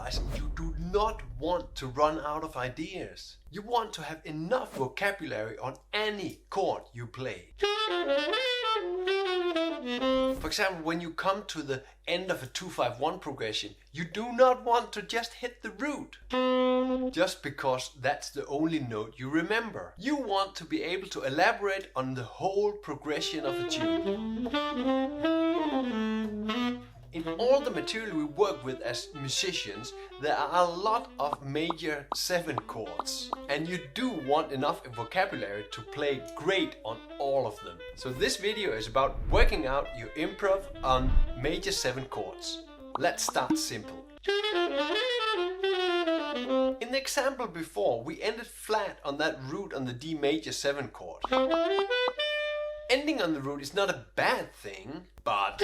Otherwise, you do not want to run out of ideas. You want to have enough vocabulary on any chord you play. For example, when you come to the end of a 2-5-1 progression, you do not want to just hit the root, just because that's the only note you remember. You want to be able to elaborate on the whole progression of a tune. In all the material we work with as musicians, there are a lot of major 7 chords, and you do want enough vocabulary to play great on all of them. So this video is about working out your improv on major 7 chords. Let's start simple. In the example before, we ended flat on that root on the D major 7 chord. Ending on the root is not a bad thing, but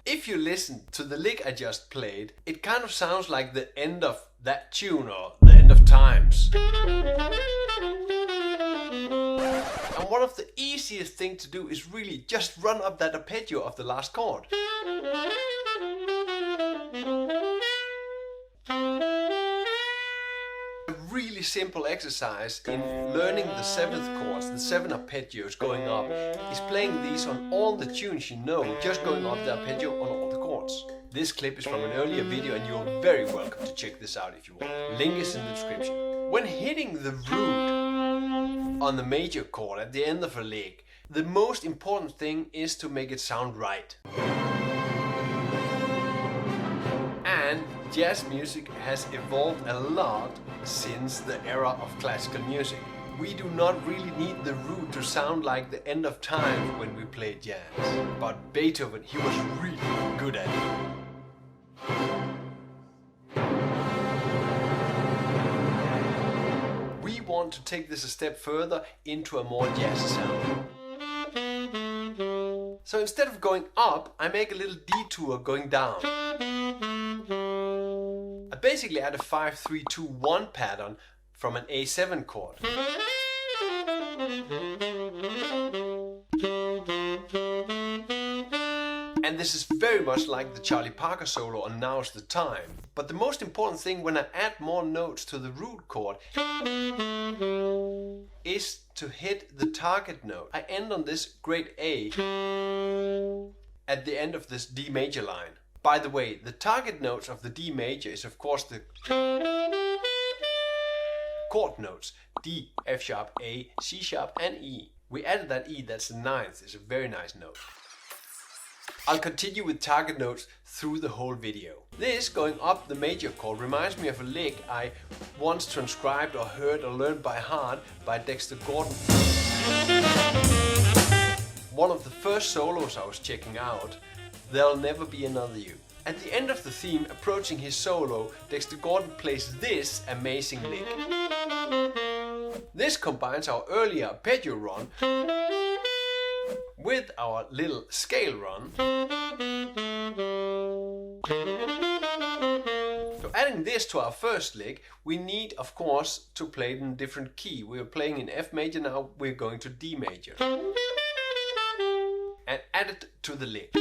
if you listen to the lick I just played, it kind of sounds like the end of that tune or the end of times. And one of the easiest things to do is really just run up that arpeggio of the last chord. Really simple exercise in learning the 7th chords, the 7 arpeggios going up, is playing these on all the tunes you know, just going up the arpeggio on all the chords. This clip is from an earlier video and you're very welcome to check this out if you want. Link is in the description. When hitting the root on the major chord at the end of a lick, the most important thing is to make it sound right. And jazz music has evolved a lot since the era of classical music. We do not really need the root to sound like the end of time when we play jazz. But Beethoven, he was really good at it. We want to take this a step further into a more jazzy sound. So instead of going up, I make a little detour going down. I basically add a 5-3-2-1 pattern from an A7 chord. And this is very much like the Charlie Parker solo on Now's the Time. But the most important thing when I add more notes to the root chord is to hit the target note. I end on this great A at the end of this D major line. By the way, the target notes of the D major is of course the chord notes D, F sharp, A, C sharp and E. We added that E, that's the 9th, it's a very nice note. I'll continue with target notes through the whole video. This going up the major chord reminds me of a lick I once transcribed or heard or learned by heart by Dexter Gordon. One of the first solos I was checking out, There'll Never Be Another You. At the end of the theme, approaching his solo, Dexter Gordon plays this amazing lick. This combines our earlier arpeggio run with our little scale run. So adding this to our first lick, we need of course to play it in a different key. We are playing in F major now, we're going to D major. And add it to the lick.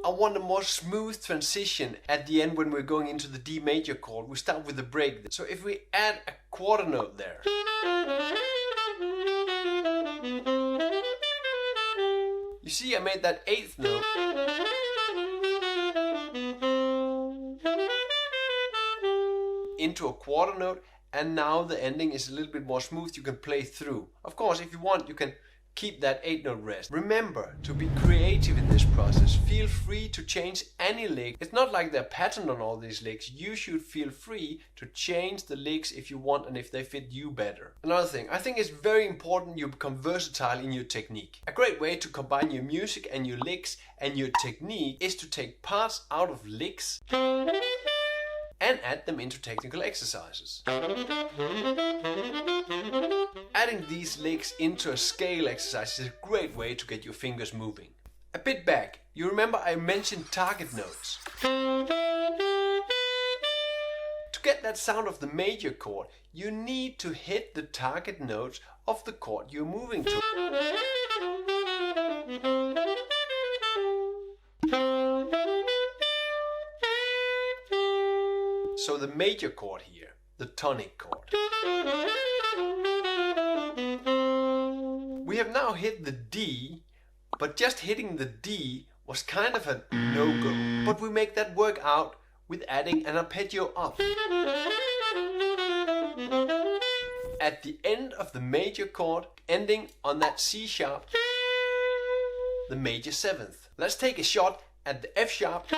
I want a more smooth transition at the end when we're going into the D major chord. We start with the break. So if we add a quarter note there. You see I made that 8th note into a quarter note, and now the ending is a little bit more smooth. You can play through. Of course, if you want, you can keep that 8 note rest. Remember to be creative in this process. Feel free to change any lick. It's not like they're patterned on all these licks. You should feel free to change the licks if you want and if they fit you better. Another thing, I think it's very important you become versatile in your technique. A great way to combine your music and your licks and your technique is to take parts out of licks and add them into technical exercises. Adding these licks into a scale exercise is a great way to get your fingers moving. A bit back, you remember I mentioned target notes. To get that sound of the major chord, you need to hit the target notes of the chord you're moving to. so the major chord here, the tonic chord. We have now hit the D, but just hitting the D was kind of a no-go. But we make that work out with adding an arpeggio up. At the end of the major chord, ending on that C sharp, the major 7th. Let's take a shot at the F sharp,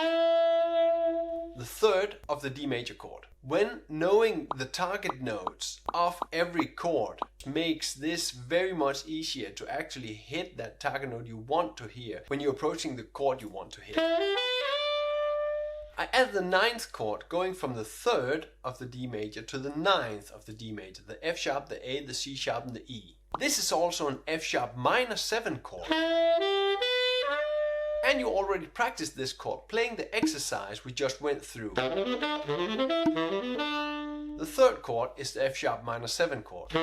the 3rd of the D major chord. When knowing the target notes of every chord makes this very much easier to actually hit that target note you want to hear when you're approaching the chord you want to hit. I add the 9th chord going from the 3rd of the D major to the 9th of the D major, the F sharp, the A, the C sharp and the E. This is also an F sharp minor 7 chord. And you already practiced this chord playing the exercise we just went through. The 3rd chord is the F sharp minor 7 chord.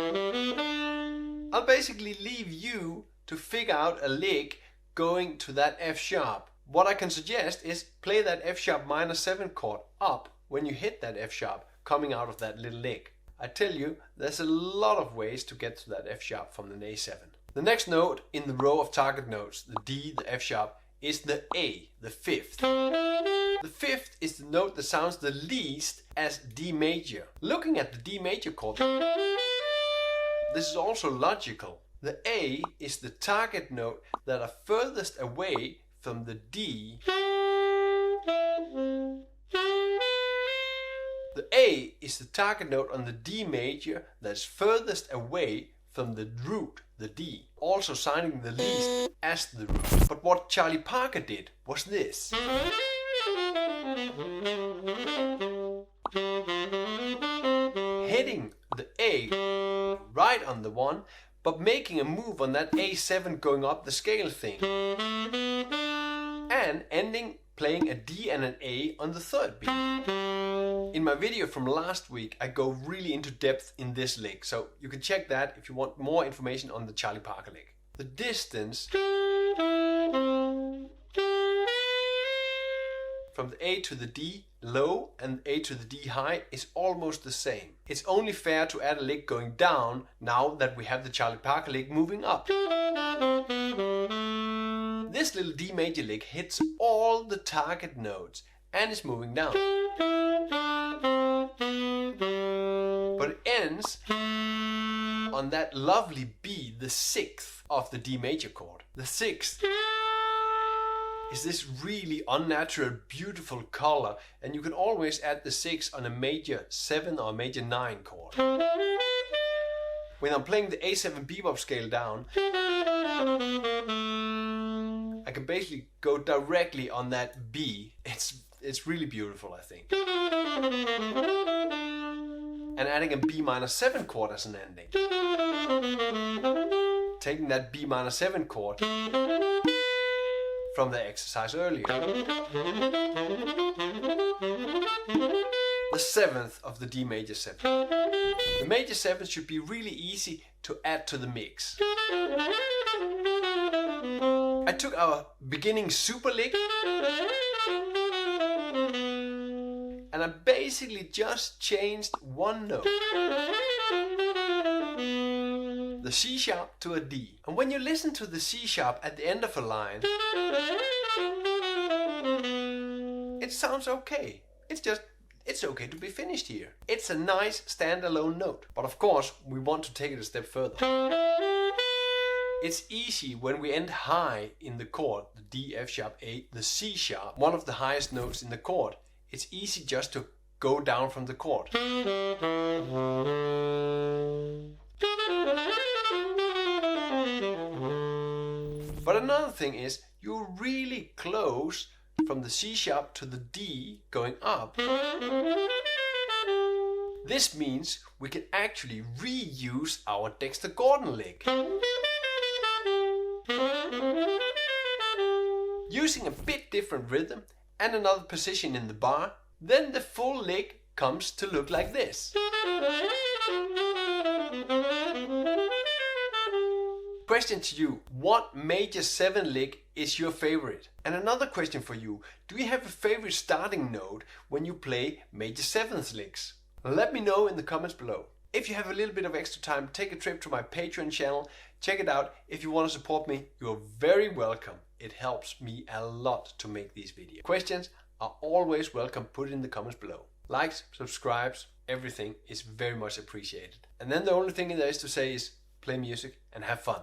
I'll basically leave you to figure out a lick going to that F sharp. What I can suggest is play that F sharp minor 7 chord up when you hit that F sharp coming out of that little lick. I tell you, there's a lot of ways to get to that F sharp from an A7. The next note in the row of target notes, the D, the F sharp, is the A, the 5th. The 5th is the note that sounds the least as D major. Looking at the D major chord, this is also logical. The A is the target note that are furthest away from the D. The A is the target note on the D major that's furthest away from the root, the D, also sounding the least as the root. But what Charlie Parker did was this. Hitting the A right on the 1, but making a move on that A7 going up the scale thing. And ending playing a D and an A on the 3rd beat. In my video from last week, I go really into depth in this lick, so you can check that if you want more information on the Charlie Parker lick. The distance from the A to the D low and A to the D high is almost the same. It's only fair to add a lick going down now that we have the Charlie Parker lick moving up. This little D major lick hits all the target notes and is moving down. But it ends on that lovely B, the 6th of the D major chord. The 6th is this really unnatural, beautiful color, and you can always add the 6 on a major 7 or a major 9 chord. When I'm playing the A7 bebop scale down, I can basically go directly on that B. It's really beautiful, I think. And adding a B minor 7 chord as an ending. Taking that B minor 7 chord from the exercise earlier. The 7th of the D major 7. The major 7 should be really easy to add to the mix. I took our beginning super lick and I basically just changed one note. The C sharp to a D. And when you listen to the C sharp at the end of a line, it sounds okay. It's okay to be finished here. It's a nice standalone note. But of course, we want to take it a step further. It's easy when we end high in the chord, the D, F sharp, A, the C sharp, one of the highest notes in the chord. It's easy just to go down from the chord. But another thing is, you're really close from the C sharp to the D going up. This means we can actually reuse our Dexter Gordon lick. Using a bit different rhythm and another position in the bar, then the full lick comes to look like this. Question to you, what major 7 lick is your favorite? And another question for you, do you have a favorite starting note when you play major 7th licks? Let me know in the comments below. If you have a little bit of extra time, take a trip to my Patreon channel, check it out. If you want to support me, you're very welcome. It helps me a lot to make these videos. Questions are always welcome, put it in the comments below. Likes, subscribes, everything is very much appreciated. And then the only thing there is to say is play music and have fun.